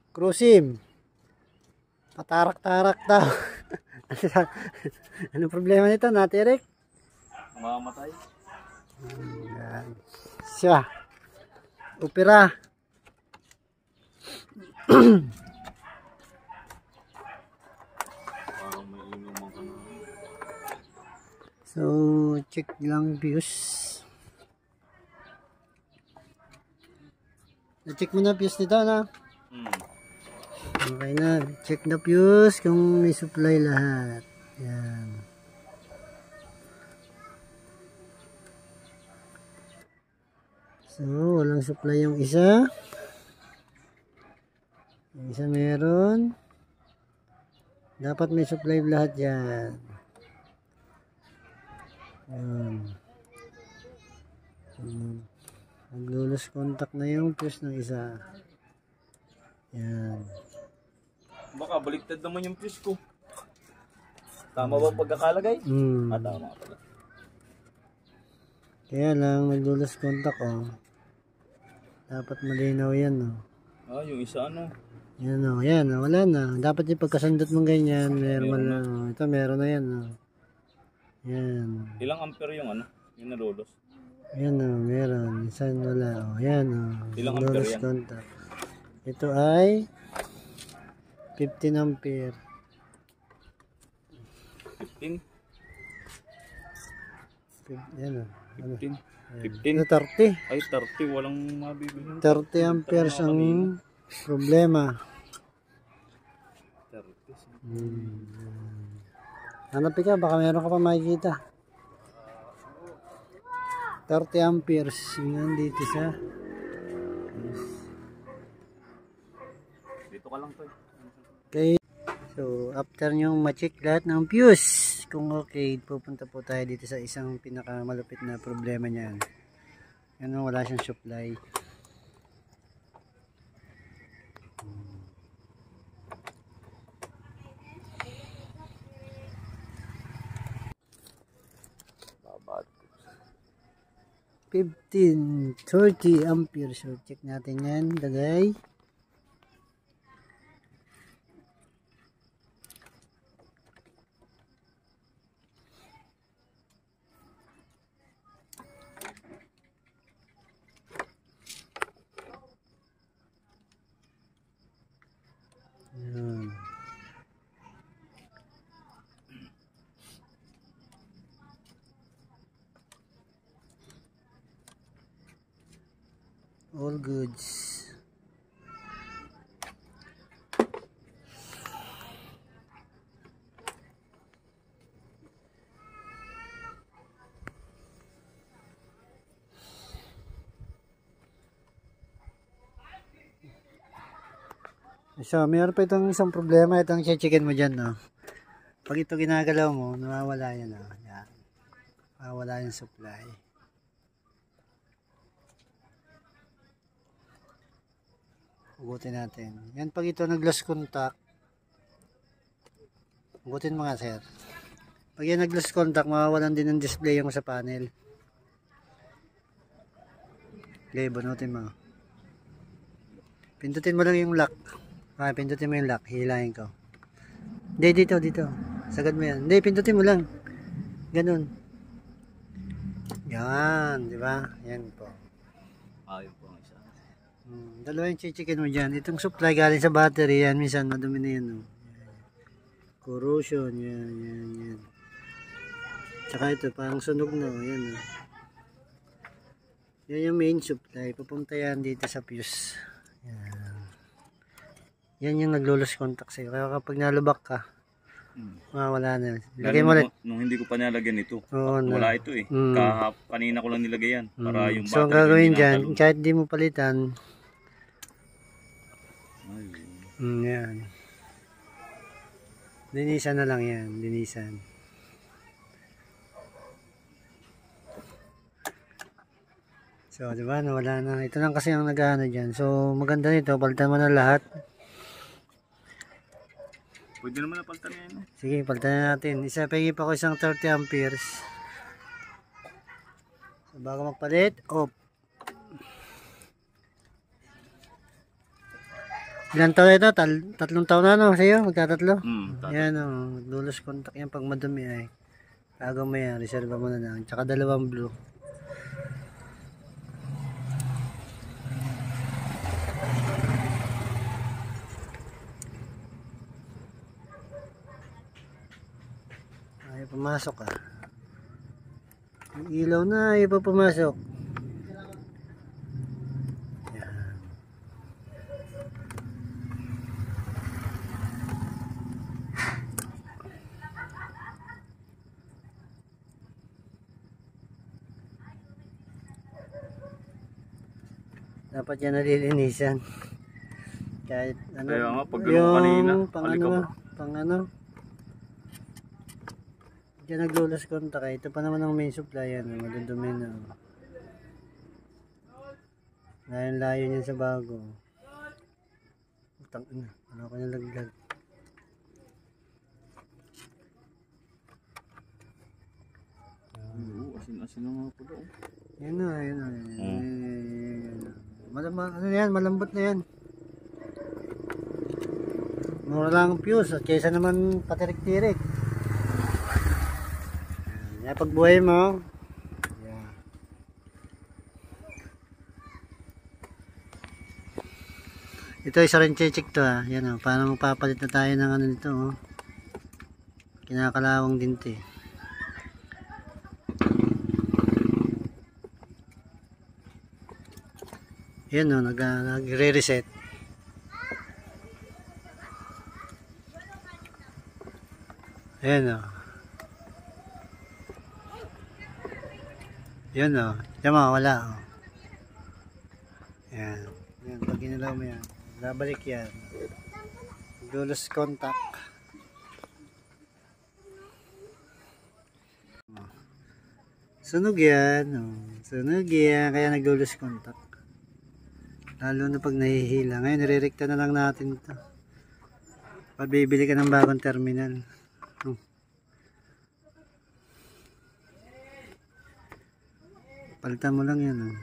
Crusim. Patarak-tarak daw. Anong problema nito, natirik? Mamamatay. Yan. Siya. Opera. Parang may inuman ka na. So, check lang views. Na-check mo na views nito, na? Okay na. Check na fuse kung may supply lahat. Yan. So, walang supply yung isa. Yung isa meron. Dapat may supply lahat yan. Yan. Nag-lose contact na yung fuse ng isa. Yan. Baka baliktad naman yung fuse ko. Tama ba pagkakalagay? Tama pala. Kaya lang, nag-lose contact, oh. Dapat malinaw yan, oh. Yung isa ano? Yan, oh. Yan, oh. Wala na. Dapat yung pagkasandot mong ganyan, meron na. Ito, meron na yan, oh. Yan. Ilang ampere yung ano? Yung nalulos? Yan, oh. Meron. Isa wala, oh. Yan, oh. Ilang ampere yan? Contact. Ito ay 15 ampere. 15? Yan, oh. 15? 15? 30. Ay, 30. Walang mabibili. 30 amperes ang problema. 30. Hanapin ka, baka meron ka pa makikita. 30 amperes. Yan dito sa... Dito ka lang to. Okay. So, after nyo ma-check lahat ng fuse, kung okay, pupunta po tayo dito sa isang pinakamalupit na problema niyan. Yan, wala siyang supply. Babad. 30 amperes. So, check natin yan. Lagay. Yan. All goods. So, mayroon pa itong isang problema. Itong chicken mo dyan, no? Pag ito ginagalaw mo, nawawala yan, no? Yan. Nawawala yung supply. Hugutin natin. Yan, pag ito nag-lost contact, hugutin mo nga, sir. Pag yan nag-lost contact, mawawalan din ng display yung sa panel. Okay, bunutin mo. Pindutin mo lang yung lock. Pindutin mo yung lock. Hilahin ko. Hindi, dito. Sagad mo yan. Hindi, pindutin mo lang. Ganun. Yan, di ba? Yan po. Ayun po ang isa. Dalawa yung chichikin mo dyan. Itong supply galing sa battery, yan. Minsan madumi na yan. Oh. Corrosion, yan. Tsaka ito, parang sunog na. Yan. Oh. Yan yung main supply. Pupunta yan dito sa fuse. Yan. Yan yung naglulos contact sa'yo. Kaya kapag nalubak ka, wala na. Lagay mo ulit. Nung hindi ko pa nilagyan ito. Oo, wala ito eh. Kanina ko lang nilagay yan. Para yung so, ang gagawin dyan, kahit di mo palitan, yan. Linisan na lang yan. Linisan. So, di ba? Nawala na. Ito lang kasi ang nag-ano dyan. So, maganda nito. Palitan mo na lahat. Pwede naman napalitan na yan. Sige, palitan na natin. Pahingin pa ko isang 30 amperes. So, bago magpalit, off. Ilan taon ito? Tatlong taon na, no? Sa'yo? Magtatatlo? Yan, o. Lulos contact yan pag madumi ay. Bago mo yan, reserva mo na lang. Tsaka dalawang blue. Ay, pumasok ah. Ang ilaw na, ayaw pa pumasok. Yan. Dapat yan nalilinisan. Kahit ano, kaya nga, pag ganun kanina, pang ano. Diyan naglulas kontak eh. Ito pa naman ang main supply yan. Madudumi na. Layo niyan sa bago. Utang na. Wala ko nalaglag. Asin-asin na mga pulo. Yan na. Ano yan? Malambot na yan. Mura lang ang fuse. At kaysa naman patirik-tirik. Yan, pagbuhay mo. Yan. Ito isa rin check to ha. Yan o. Paano magpapalit na tayo ng ano nito o. Kinakalawang din to eh. Yan o. Nagre-reset. Ayan o. Yan o. Diyan mo, wala o. Yan. Yan, pag ginalaw mo yan. Babalik yan. Dulos contact. Sunog yan. O. Sunog yan. Kaya nagdulos contact. Lalo na pag nahihila. Ngayon, nirerekta na lang natin ito. Pabibili ka ng bagong terminal. Palitan mo lang yan.